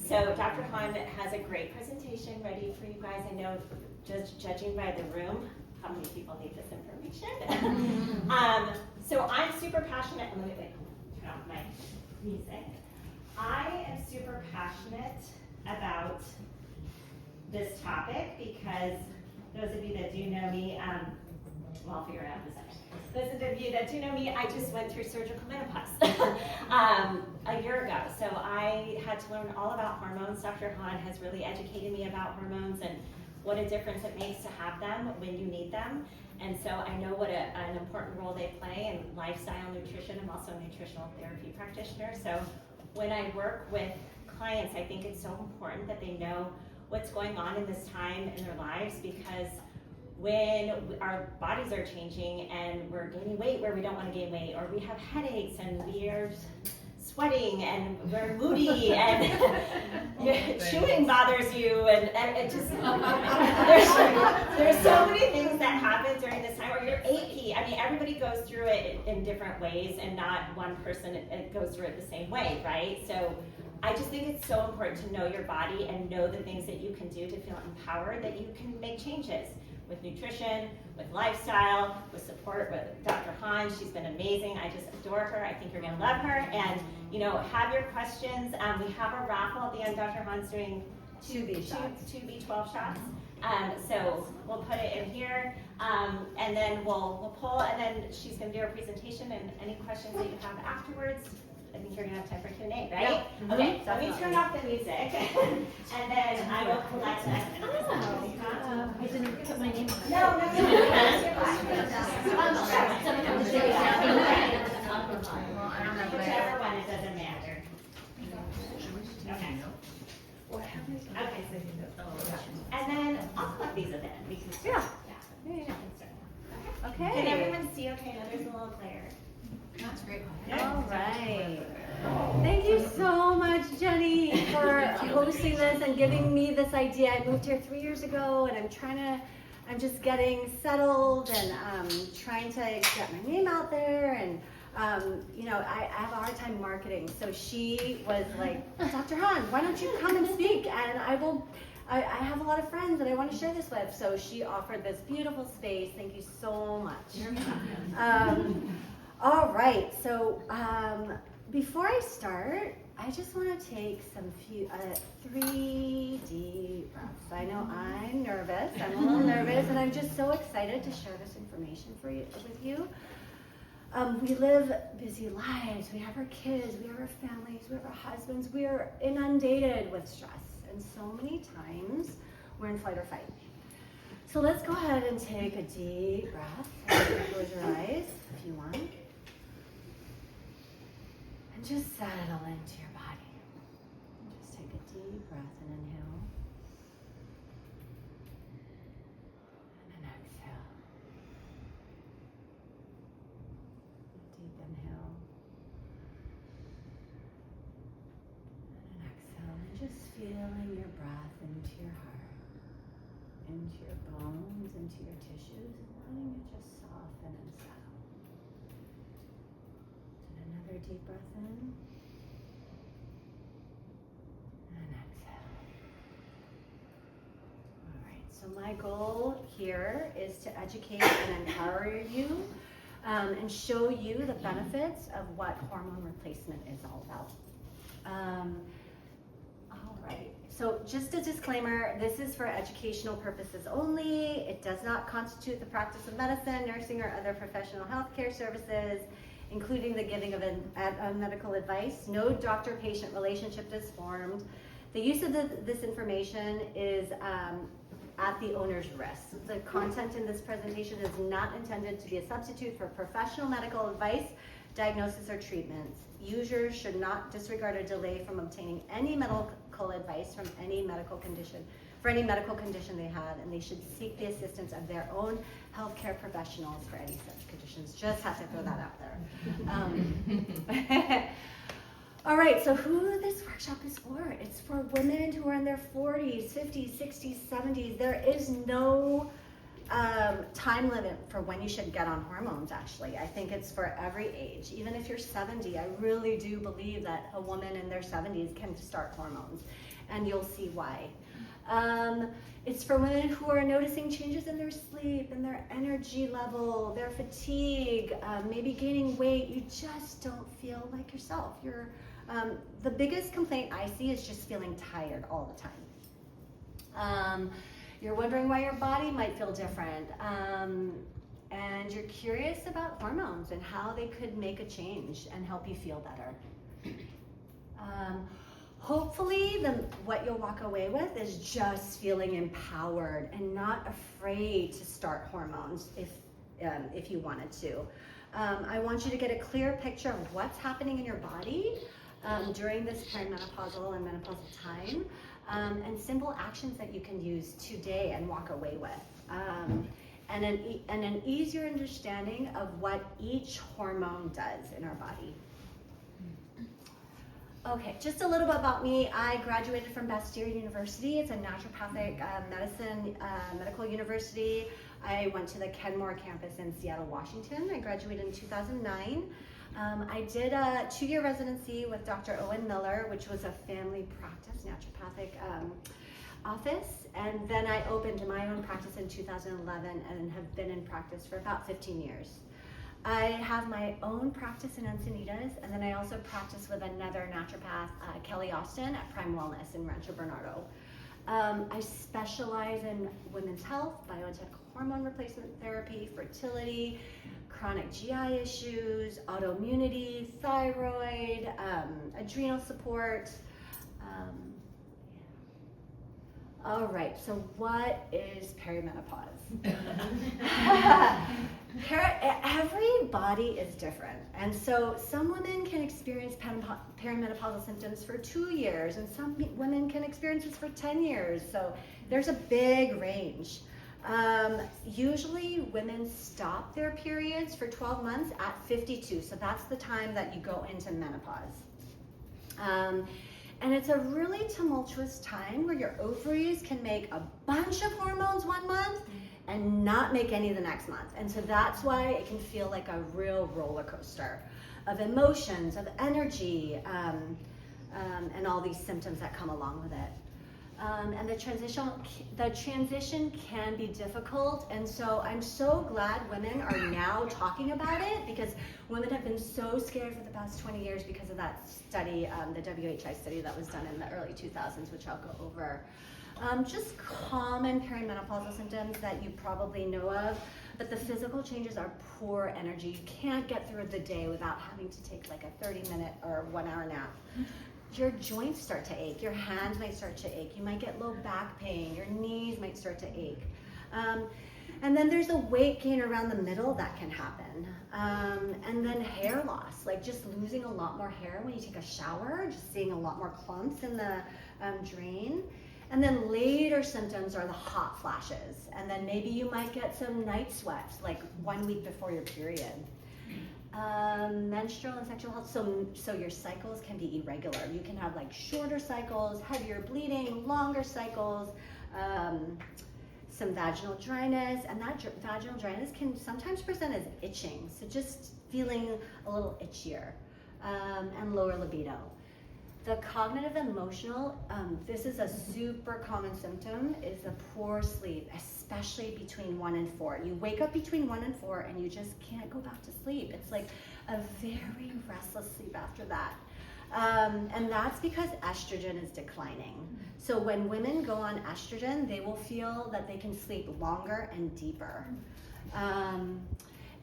So Dr. Han has a great presentation ready for you guys. I know, just judging by the room, how many people need this information. So I'm super passionate. Let me turn off my music. I am super passionate about this topic because those of you that do know me, well, I'll figure it out in a second. Those of you that do know me, I just went through surgical menopause a year ago. So I had to learn all about hormones. Dr. Han has really educated me about hormones and what a difference it makes to have them when you need them. And so I know what an important role they play in lifestyle nutrition. I'm also a nutritional therapy practitioner. So when I work with clients, I think it's so important that they know what's going on in this time in their lives, because when our bodies are changing and we're gaining weight where we don't want to gain weight, or we have headaches and we are sweating and we're moody and chewing bothers you, and it just there's so many things that happen during this time, or you're achy. I mean, everybody goes through it in different ways, and not one person goes through it the same way, right? So I just think it's so important to know your body and know the things that you can do to feel empowered, that you can make changes with nutrition, with lifestyle, with support with Dr. Han. She's been amazing. I just adore her. I think you're gonna love her. And have your questions. We have a raffle at the end. Dr. Han's doing two B12 shots. So we'll put it in here, and then we'll pull, and then she's gonna do her presentation, and any questions that you have afterwards. I think you're gonna have time for Q&A, right? Yeah. Okay, so let me turn off the music, and then I will collect them. I didn't put my name on it. No. Whichever one, it doesn't matter. Okay. Okay, so and then I'll collect these at the end. We can start. Yeah. Okay. Can everyone see okay? Now there's a little glare. That's great. All right. Thank you so much, Jenny, for hosting this and giving me this idea. I moved here 3 years ago, and I'm just getting settled and trying to get my name out there. And I have a hard time marketing. So she was like, Dr. Han, why don't you come and speak? And I have a lot of friends that I want to share this with. So she offered this beautiful space. Thank you so much. All right, so before I start, I just want to take 3 deep breaths. I know I'm nervous, I'm a little nervous, and I'm just so excited to share this information with you. We live busy lives, we have our kids, we have our families, we have our husbands, we are inundated with stress, and so many times we're in flight or fight. So let's go ahead and take a deep breath. Close your eyes if you want. And just settle into your body. And just take a deep breath and inhale. And an exhale. Deep inhale. And an exhale. And just feeling your breath into your heart, into your bones, into your tissues, and letting it just soften and settle. Another deep breath in and exhale. All right, so my goal here is to educate and empower you and show you the benefits of what hormone replacement is all about. All right, so just a disclaimer, this is for educational purposes only. It does not constitute the practice of medicine, nursing, or other professional healthcare services, including the giving of medical advice. No doctor-patient relationship is formed. The use of this information is at the owner's risk. The content in this presentation is not intended to be a substitute for professional medical advice, diagnosis, or treatments. Users should not disregard or delay from obtaining any medical advice from any medical condition, for any medical condition they have, and they should seek the assistance of their own healthcare professionals for any such conditions. Just have to throw that out there. All right, so who this workshop is for? It's for women who are in their 40s, 50s, 60s, 70s. There is no time limit for when you should get on hormones, actually. I think it's for every age. Even if you're 70, I really do believe that a woman in their 70s can start hormones, and you'll see why. It's for women who are noticing changes in their sleep, in their energy level, their fatigue, maybe gaining weight. You just don't feel like yourself. The biggest complaint I see is just feeling tired all the time. You're wondering why your body might feel different, and you're curious about hormones and how they could make a change and help you feel better. Hopefully, what you'll walk away with is just feeling empowered and not afraid to start hormones if you wanted to. I want you to get a clear picture of what's happening in your body during this perimenopausal and menopausal time, and simple actions that you can use today and walk away with. And an easier understanding of what each hormone does in our body. Okay, just a little bit about me. I graduated from Bastyr University. It's a naturopathic medicine medical university. I went to the Kenmore campus in Seattle, Washington. I graduated in 2009. I did a 2-year residency with Dr. Owen Miller, which was a family practice naturopathic office. And then I opened my own practice in 2011 and have been in practice for about 15 years. I have my own practice in Encinitas, and then I also practice with another naturopath, Kelly Austin, at Prime Wellness in Rancho Bernardo. I specialize in women's health, bioidentical hormone replacement therapy, fertility, chronic GI issues, autoimmunity, thyroid, adrenal support. All right, so what is perimenopause? Every body is different, and so some women can experience perimenopausal symptoms for 2 years, and some women can experience this for 10 years, so there's a big range. Usually women stop their periods for 12 months at 52, so that's the time that you go into menopause. And it's a really tumultuous time where your ovaries can make a bunch of hormones one month and not make any the next month. And so that's why it can feel like a real roller coaster of emotions, of energy, and all these symptoms that come along with it. And the transition can be difficult, and so I'm so glad women are now talking about it, because women have been so scared for the past 20 years because of that study, the WHI study that was done in the early 2000s, which I'll go over. Just common perimenopausal symptoms that you probably know of, but the physical changes are poor energy. You can't get through the day without having to take like a 30-minute or 1-hour nap. Your joints start to ache, your hands might start to ache, you might get low back pain, your knees might start to ache. And then there's a weight gain around the middle that can happen. And then hair loss, like just losing a lot more hair when you take a shower, just seeing a lot more clumps in the drain. And then later symptoms are the hot flashes. And then maybe you might get some night sweats, like 1 week before your period. Menstrual and sexual health, so your cycles can be irregular. You can have like shorter cycles, heavier bleeding, longer cycles, some vaginal dryness, and that vaginal dryness can sometimes present as itching, so just feeling a little itchier, and lower libido. The cognitive emotional, this is a super common symptom, is the poor sleep, especially between 1 and 4. You wake up between 1 and 4 and you just can't go back to sleep. It's like a very restless sleep after that. And that's because estrogen is declining. So when women go on estrogen, they will feel that they can sleep longer and deeper.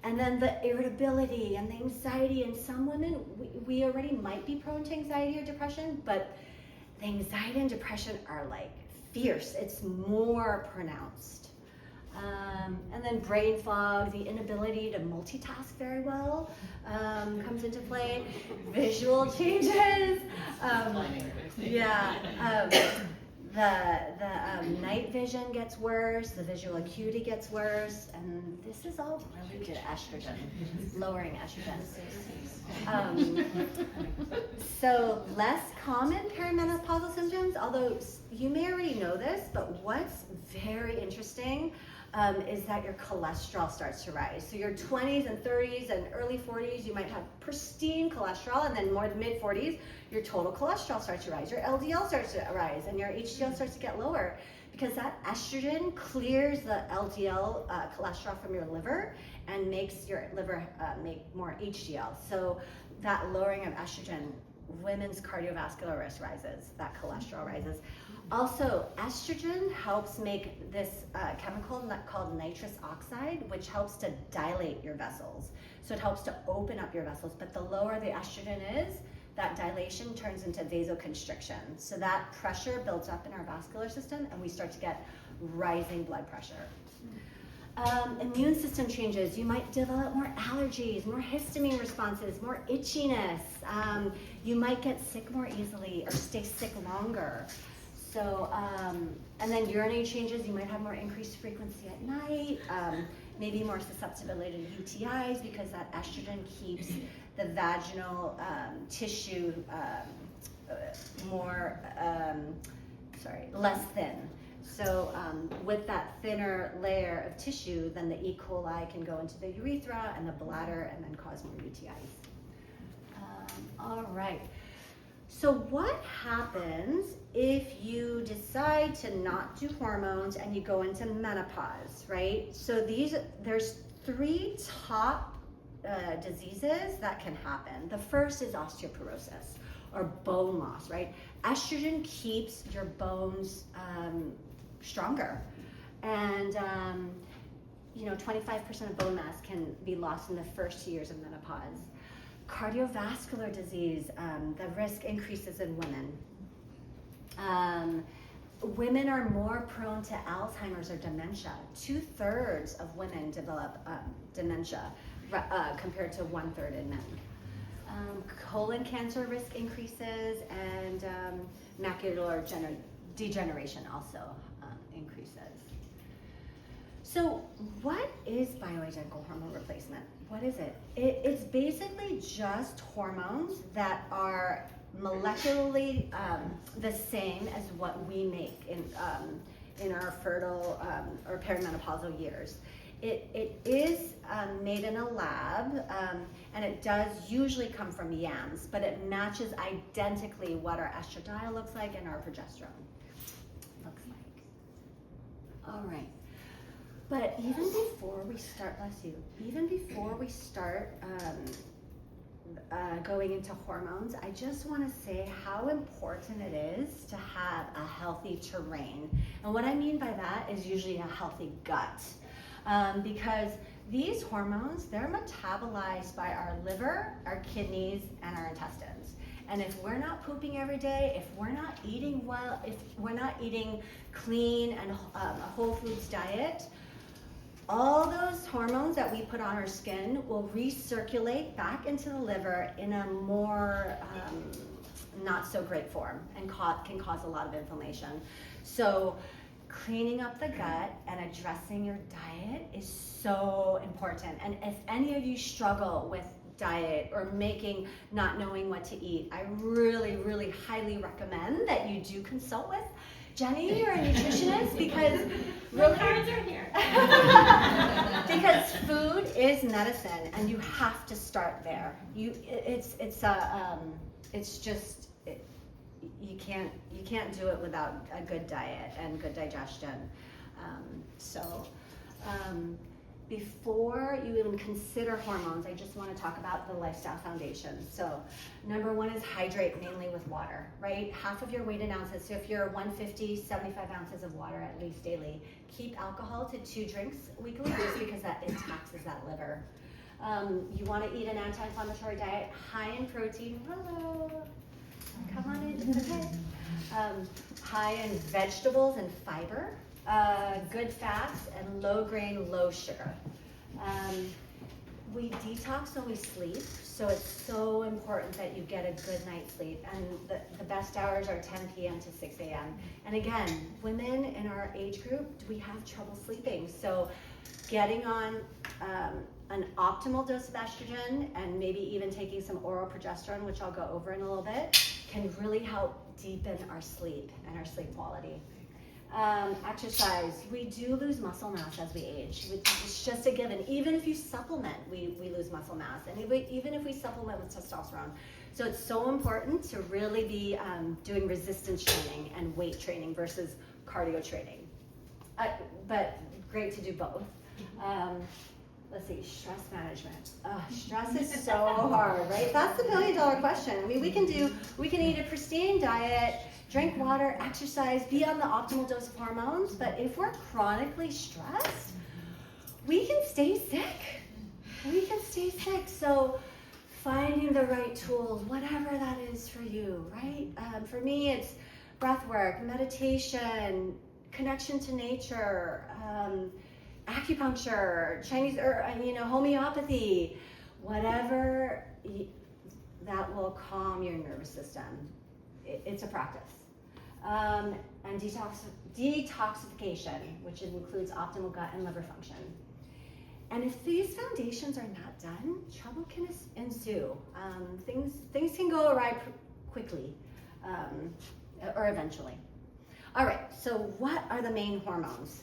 And then the irritability and the anxiety, and some women, we already might be prone to anxiety or depression, but the anxiety and depression are like fierce. It's more pronounced. And then brain fog, the inability to multitask very well, comes into play. Visual changes. The night vision gets worse, the visual acuity gets worse, and this is all related to estrogen, lowering estrogen. So less common perimenopausal symptoms, although you may already know this, but what's very interesting, is that your cholesterol starts to rise. So your 20s and 30s and early 40s, you might have pristine cholesterol, and then more the mid 40s, your total cholesterol starts to rise, your LDL starts to rise, and your HDL starts to get lower, because that estrogen clears the LDL cholesterol from your liver and makes your liver make more HDL. So that lowering of estrogen, women's cardiovascular risk rises, that cholesterol rises. Also, estrogen helps make this chemical called nitrous oxide, which helps to dilate your vessels. So it helps to open up your vessels, but the lower the estrogen is, that dilation turns into vasoconstriction. So that pressure builds up in our vascular system, and we start to get rising blood pressure. Immune system changes. You might develop more allergies, more histamine responses, more itchiness. You might get sick more easily or stay sick longer. So, and then urinary changes. You might have more increased frequency at night, maybe more susceptibility to UTIs, because that estrogen keeps the vaginal tissue less thin. So with that thinner layer of tissue, then the E. coli can go into the urethra and the bladder and then cause more UTIs. All right. So what happens if you decide to not do hormones and you go into menopause, right? So there's 3 top diseases that can happen. The first is osteoporosis, or bone loss, right? Estrogen keeps your bones stronger, and 25% of bone mass can be lost in the first 2 years of menopause. Cardiovascular disease, the risk increases in women. Women are more prone to Alzheimer's or dementia. 2/3 of women develop dementia compared to 1/3 in men. Colon cancer risk increases, and macular degeneration also increases. So what is bioidentical hormone replacement? What is it? It's basically just hormones that are molecularly the same as what we make in our fertile or perimenopausal years. It is made in a lab, and it does usually come from yams, but it matches identically what our estradiol looks like and our progesterone looks like. All right. But even before we start, going into hormones, I just want to say how important it is to have a healthy terrain. And what I mean by that is usually a healthy gut. Because these hormones, they're metabolized by our liver, our kidneys, and our intestines. And if we're not pooping every day, if we're not eating well, if we're not eating clean and a whole foods diet, all those hormones that we put on our skin will recirculate back into the liver in a more not so great form, and can cause a lot of inflammation. So cleaning up the gut and addressing your diet is so important. And if any of you struggle with diet or not knowing what to eat, I really, really highly recommend that you do consult with Jenny or a nutritionist, because The cards are here. because food is medicine, and you have to start there. You can't do it without a good diet and good digestion. Before you even consider hormones, I just want to talk about the lifestyle foundation. So number 1 is hydrate, mainly with water, right? Half of your weight in ounces. So if you're 150, 75 ounces of water at least daily. Keep alcohol to 2 drinks weekly, just because it taxes that liver. You want to eat an anti-inflammatory diet, high in protein. Hello. Come on in, it's okay. High in vegetables and fiber. Good fats, and low grain, low sugar. We detox when we sleep, so it's so important that you get a good night's sleep. And the best hours are 10 p.m. to 6 a.m. And again, women in our age group, we have trouble sleeping. So getting on an optimal dose of estrogen, and maybe even taking some oral progesterone, which I'll go over in a little bit, can really help deepen our sleep and our sleep quality. Exercise. We do lose muscle mass as we age. It's just a given. Even if you supplement, we lose muscle mass. And even if we supplement with testosterone. So it's so important to really be doing resistance training and weight training versus cardio training. But great to do both. Let's see, stress management. Stress is so hard, right? That's the $1 billion question. I mean, we can eat a pristine diet, drink water, exercise, be on the optimal dose of hormones, but if we're chronically stressed, we can stay sick. So finding the right tools, whatever that is for you, right? For me, it's breath work, meditation, connection to nature, acupuncture, Chinese, or homeopathy, whatever that will calm your nervous system. It's a practice. And detoxification, which includes optimal gut and liver function. And if these foundations are not done, trouble can ensue. Things can go awry quickly, or eventually. All right, so what are the main hormones?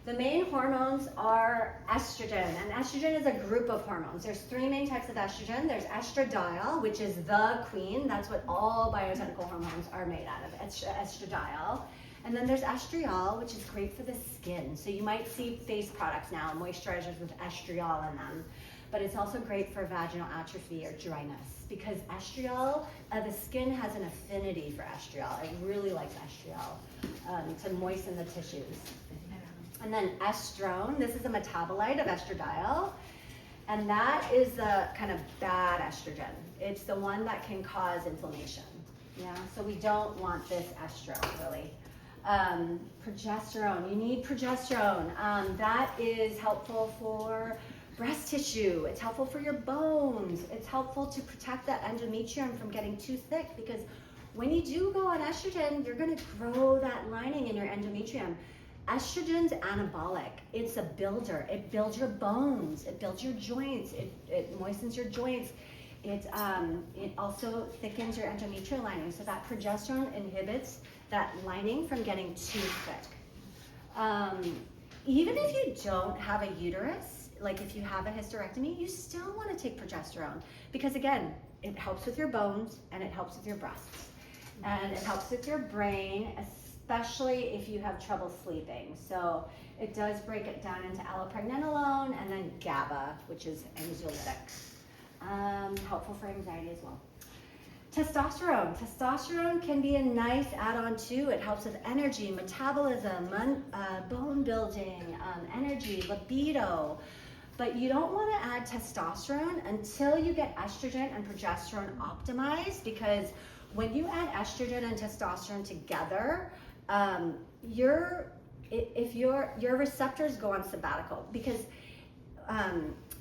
The main hormones are estrogen, and estrogen is a group of hormones. There's 3 main types of estrogen. There's estradiol, which is the queen. That's what all bioidentical hormones are made out of, estradiol. And then there's estriol, which is great for the skin. So you might see face products now, moisturizers with estriol in them. But it's also great for vaginal atrophy or dryness because estriol, the skin has an affinity for estriol. It really likes estriol to moisten the tissues. And then estrone, this is a metabolite of estradiol, and that is the kind of bad estrogen. It's the one that can cause inflammation. Yeah, so we don't want this estrone really. Progesterone, you need progesterone. That is helpful for breast tissue. It's helpful for your bones. It's helpful to protect that endometrium from getting too thick because when you do go on estrogen, you're going to grow that lining in your endometrium. Estrogen's anabolic. It's a builder. It builds your bones. It builds your joints. It moistens your joints. It also thickens your endometrial lining. So that progesterone inhibits that lining from getting too thick. Even if you don't have a uterus, like if you have a hysterectomy, you still want to take progesterone because again, it helps with your bones and it helps with your breasts. And it helps with your brain, especially if you have trouble sleeping. So it does break it down into allopregnanolone and then GABA, which is anxiolytic. Helpful for anxiety as well. Testosterone. Testosterone can be a nice add-on too. It helps with energy, metabolism, bone building, energy, libido. But you don't want to add testosterone until you get estrogen and progesterone optimized because when you add estrogen and testosterone together, your receptors go on sabbatical because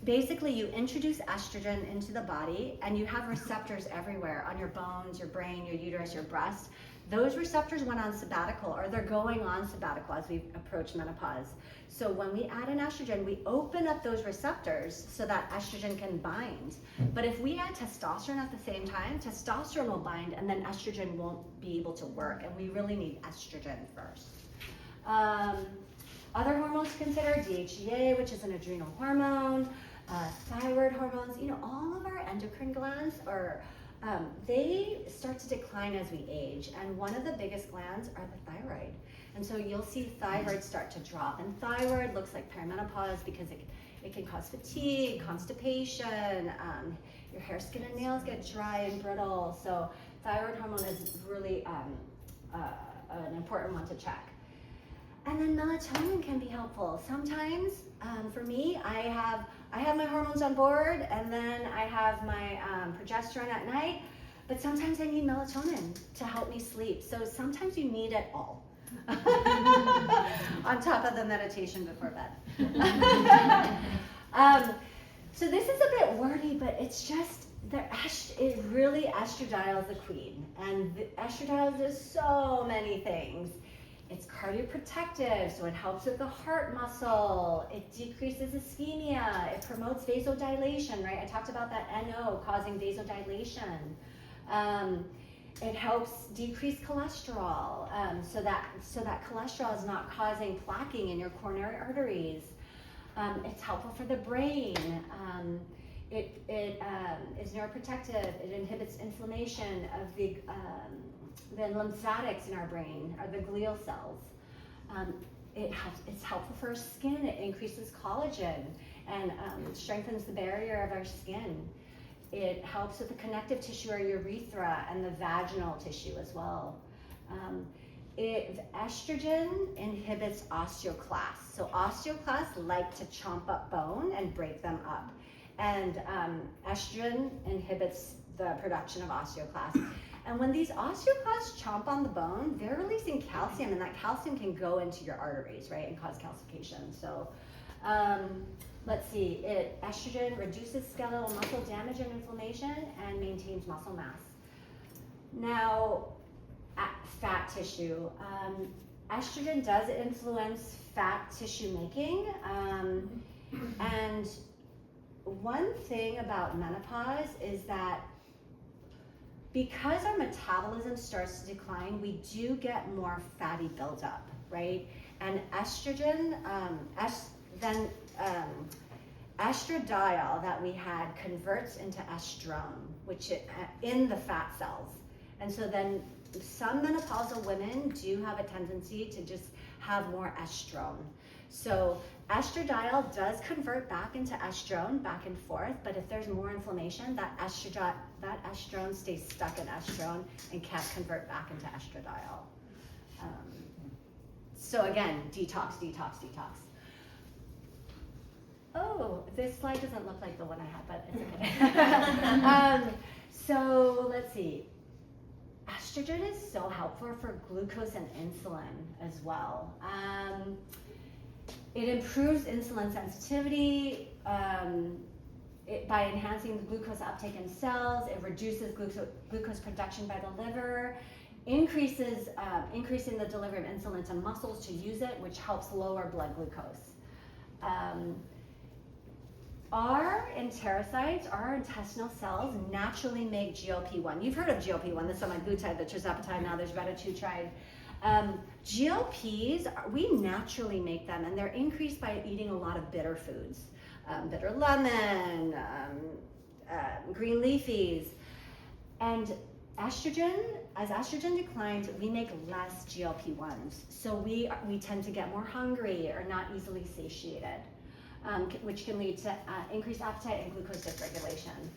basically you introduce estrogen into the body and you have receptors everywhere on your bones, your brain, your uterus, your breast. Those receptors went on sabbatical or they're going on sabbatical as we approach menopause. So when we add an estrogen, we open up those receptors so that estrogen can bind. But if we add testosterone at the same time, testosterone will bind and then estrogen won't be able to work. And we really need estrogen first. Other hormones to consider, DHEA, which is an adrenal hormone, thyroid hormones. All of our endocrine glands they start to decline as we age. And one of the biggest glands are the thyroid. And so you'll see thyroid start to drop. And thyroid looks like perimenopause because it can cause fatigue, constipation, your hair, skin, and nails get dry and brittle. So thyroid hormone is really an important one to check. And then melatonin can be helpful. Sometimes, for me, I have my hormones on board, and then I have my progesterone at night. But sometimes I need melatonin to help me sleep. So sometimes you need it all, on top of the meditation before bed. So this is a bit wordy, but it's just estradiol is the queen, and estradiol does so many things. It's cardioprotective, so it helps with the heart muscle. It decreases ischemia. It promotes vasodilation, right? I talked about that NO causing vasodilation. It helps decrease cholesterol, so that cholesterol is not causing plaquing in your coronary arteries. It's helpful for the brain. It is neuroprotective. It inhibits inflammation of the lymphatics in our brain, or the glial cells. It's helpful for our skin. It increases collagen and strengthens the barrier of our skin. It helps with the connective tissue, or urethra, and the vaginal tissue as well. Estrogen inhibits osteoclasts. So osteoclasts like to chomp up bone and break them up. And estrogen inhibits the production of osteoclasts. And when these osteoclasts chomp on the bone, they're releasing calcium, and that calcium can go into your arteries, right, and cause calcification. So let's see, estrogen reduces skeletal muscle damage and inflammation and maintains muscle mass. Now, fat tissue. Estrogen does influence fat tissue making, and one thing about menopause is that because our metabolism starts to decline, we do get more fatty buildup, right? And estrogen, estradiol that we had converts into estrone, which in the fat cells. And so then some menopausal women do have a tendency to just have more estrone. So estradiol does convert back into estrone, back and forth, but if there's more inflammation, that estrone stays stuck in estrone and can't convert back into estradiol. So again, detox, detox, detox. Oh, this slide doesn't look like the one I had, but it's okay. So let's see. Estrogen is so helpful for glucose and insulin as well. It improves insulin sensitivity by enhancing the glucose uptake in cells. It reduces glucose production by the liver, increasing the delivery of insulin to muscles to use it, which helps lower blood glucose. Our enterocytes, our intestinal cells, naturally make GLP-1. You've heard of GLP-1, the semaglutide, the tirzepatide, now there's retatrutide. GLPs, we naturally make them, and they're increased by eating a lot of bitter foods. Bitter lemon, green leafies. And estrogen, as estrogen declines, we make less GLP-1s. So we tend to get more hungry or not easily satiated. Which can lead to increased appetite and glucose dysregulation.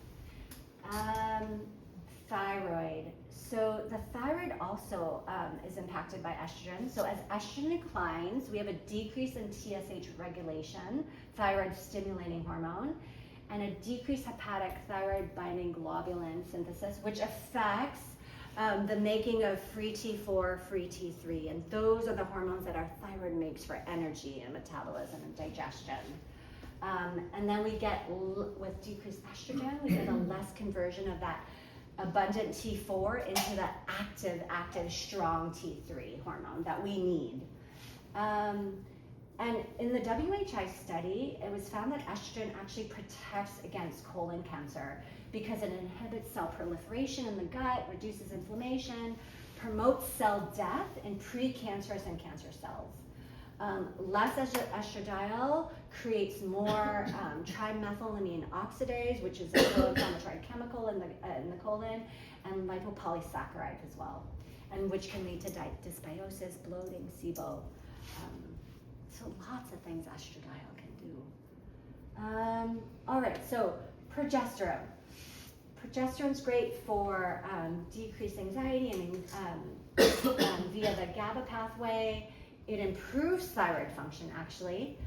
Thyroid. So the thyroid also is impacted by estrogen. So as estrogen declines, we have a decrease in TSH regulation, thyroid stimulating hormone, and a decreased hepatic thyroid binding globulin synthesis, which affects the making of free T4, free T3, and those are the hormones that our thyroid makes for energy and metabolism and digestion. And then we get, with decreased estrogen, we get a less conversion of that abundant T4 into that active, strong T3 hormone that we need. And in the WHI study, it was found that estrogen actually protects against colon cancer because it inhibits cell proliferation in the gut, reduces inflammation, promotes cell death in precancerous and cancer cells. Less estradiol creates more trimethylamine oxidase, which is a pro-inflammatory chemical in the colon, and lipopolysaccharides as well, and which can lead to dysbiosis, bloating, SIBO. So lots of things estradiol can do. All right, so progesterone. Progesterone's great for decreased anxiety and via the GABA pathway. It improves thyroid function, actually,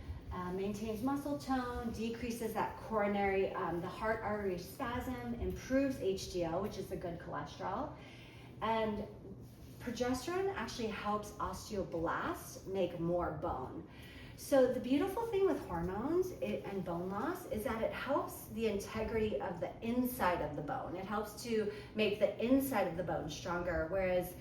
maintains muscle tone, decreases that coronary, the heart artery spasm, improves HDL, which is the good cholesterol. And progesterone actually helps osteoblasts make more bone. So the beautiful thing with hormones and bone loss is that it helps the integrity of the inside of the bone. It helps to make the inside of the bone stronger, whereas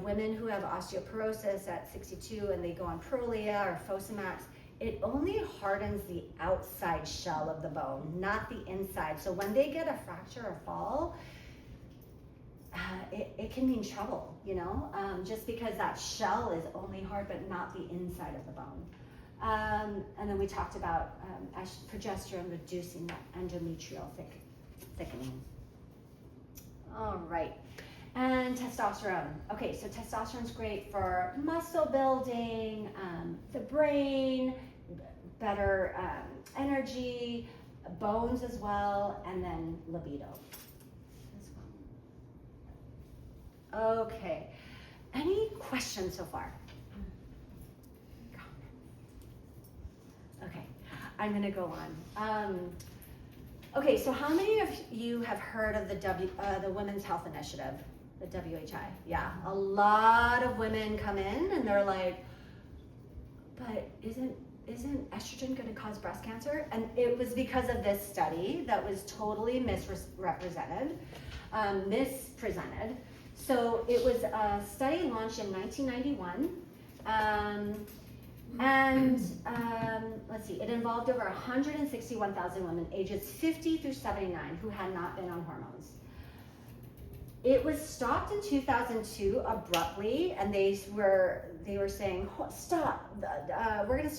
women who have osteoporosis at 62 and they go on Prolia or Fosamax, it only hardens the outside shell of the bone, not the inside. So when they get a fracture or fall, it can mean trouble, you know, just because that shell is only hard, but not the inside of the bone. And then we talked about progesterone reducing that endometrial thickening. All right. And testosterone. Okay, so testosterone's great for muscle building, the brain, better energy, bones as well, and then libido as well. Okay. Any questions so far? Okay, I'm gonna go on. Okay, so how many of you have heard of the Women's Health Initiative, the WHI? Yeah, a lot of women come in and they're like, but isn't estrogen gonna cause breast cancer? And it was because of this study that was totally misrepresented, mispresented. So it was a study launched in 1991. Let's see, it involved over 161,000 women ages 50 through 79 who had not been on hormones. It was stopped in 2002 abruptly, and they were saying, stop, we're gonna stop